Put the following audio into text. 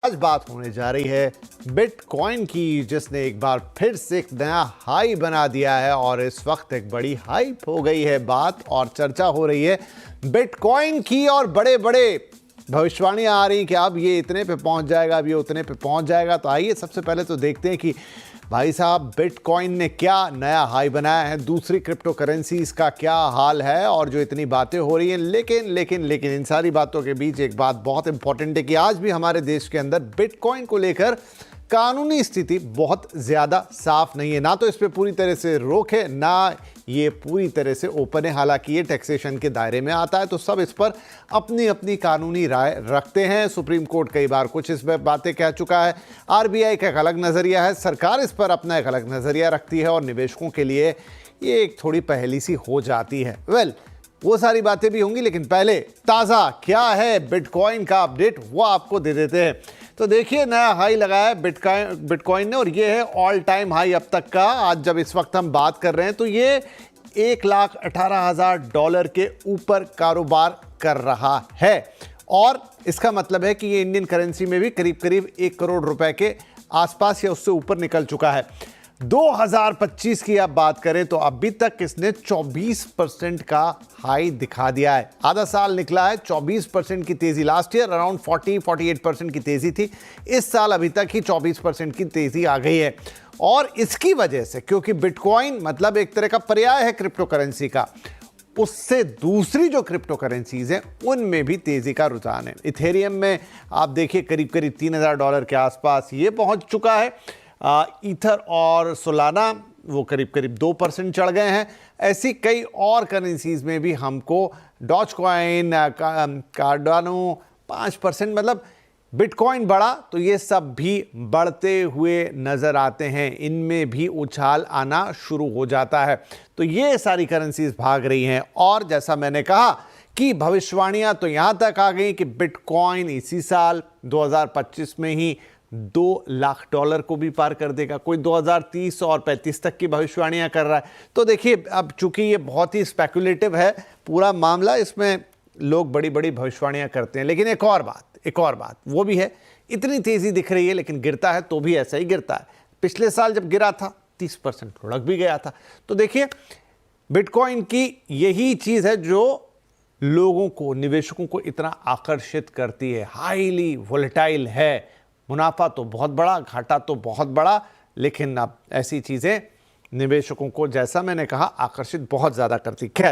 आज बात होने जा रही है बिटकॉइन की, जिसने एक बार फिर से एक नया हाई बना दिया है और इस वक्त एक बड़ी हाइप हो गई है बात और चर्चा हो रही है बिटकॉइन की और बड़े बड़े भविष्यवाणियां आ रही कि अब ये इतने पे पहुंच जाएगा, अब ये उतने पे पहुंच जाएगा। तो आइए सबसे पहले तो देखते हैं कि भाई साहब बिटकॉइन ने क्या नया हाई बनाया है, दूसरी क्रिप्टो करेंसीज का क्या हाल है और जो इतनी बातें हो रही हैं। लेकिन इन सारी बातों के बीच एक बात बहुत इंपॉर्टेंट है कि आज भी हमारे देश के अंदर बिटकॉइन को लेकर कानूनी स्थिति बहुत ज़्यादा साफ नहीं है। ना तो इस पर पूरी तरह से रोक है, ना ये पूरी तरह से ओपन है। हालांकि ये टैक्सेशन के दायरे में आता है तो सब इस पर अपनी अपनी कानूनी राय रखते हैं। सुप्रीम कोर्ट कई बार कुछ इस पर बातें कह चुका है, आरबीआई का एक अलग नज़रिया है, सरकार इस पर अपना एक अलग नज़रिया रखती है और निवेशकों के लिए ये एक थोड़ी पहेली सी हो जाती है। वो सारी बातें भी होंगी, लेकिन पहले ताज़ा क्या है बिटकॉइन का अपडेट वो आपको दे देते हैं। तो देखिए नया हाई लगाया है बिटकॉइन ने और ये है ऑल टाइम हाई अब तक का। आज जब इस वक्त हम बात कर रहे हैं तो ये $1,18,000 के ऊपर कारोबार कर रहा है और इसका मतलब है कि ये इंडियन करेंसी में भी करीब करीब 1 करोड़ रुपए के आसपास या उससे ऊपर निकल चुका है। 2025 की आप बात करें तो अभी तक इसने 24% का हाई दिखा दिया है। आधा साल निकला है, 24% की तेजी। लास्ट ईयर अराउंड 40-48% की तेजी थी, इस साल अभी तक ही 24% की तेजी आ गई है। और इसकी वजह से, क्योंकि बिटकॉइन मतलब एक तरह का पर्याय है क्रिप्टो करेंसी का, उससे दूसरी जो क्रिप्टो करेंसीज हैं उनमें भी तेजी का रुझान है। इथेरियम में आप देखिए करीब करीब $3,000 के आसपास ये पहुंच चुका है। ईथर और सोलाना वो करीब करीब 2% चढ़ गए हैं। ऐसी कई और करेंसीज में भी हमको डॉजकॉइन, कार्डानो 5%, मतलब बिटकॉइन बढ़ा तो ये सब भी बढ़ते हुए नज़र आते हैं, इनमें भी उछाल आना शुरू हो जाता है। तो ये सारी करेंसीज भाग रही हैं और जैसा मैंने कहा कि भविष्यवाणियां तो यहाँ तक आ गई कि बिटकॉइन इसी साल 2025 में ही $2 लाख को भी पार कर देगा। कोई 2030 और 35 तक की भविष्यवाणियां कर रहा है। तो देखिए अब चूंकि ये बहुत ही स्पेकुलेटिव है पूरा मामला, इसमें लोग बड़ी बड़ी भविष्यवाणियां करते हैं। लेकिन एक और बात वो भी है, इतनी तेजी दिख रही है लेकिन गिरता है तो भी ऐसा ही गिरता है। पिछले साल जब गिरा था 30% लुढ़क भी गया था। तो देखिए बिटकॉइन की यही चीज है जो लोगों को, निवेशकों को इतना आकर्षित करती है। हाईली वोलेटाइल है, मुनाफा तो बहुत बड़ा, घाटा तो बहुत बड़ा, लेकिन अब ऐसी चीजें निवेशकों को, जैसा मैंने कहा, आकर्षित बहुत ज्यादा करती। खैर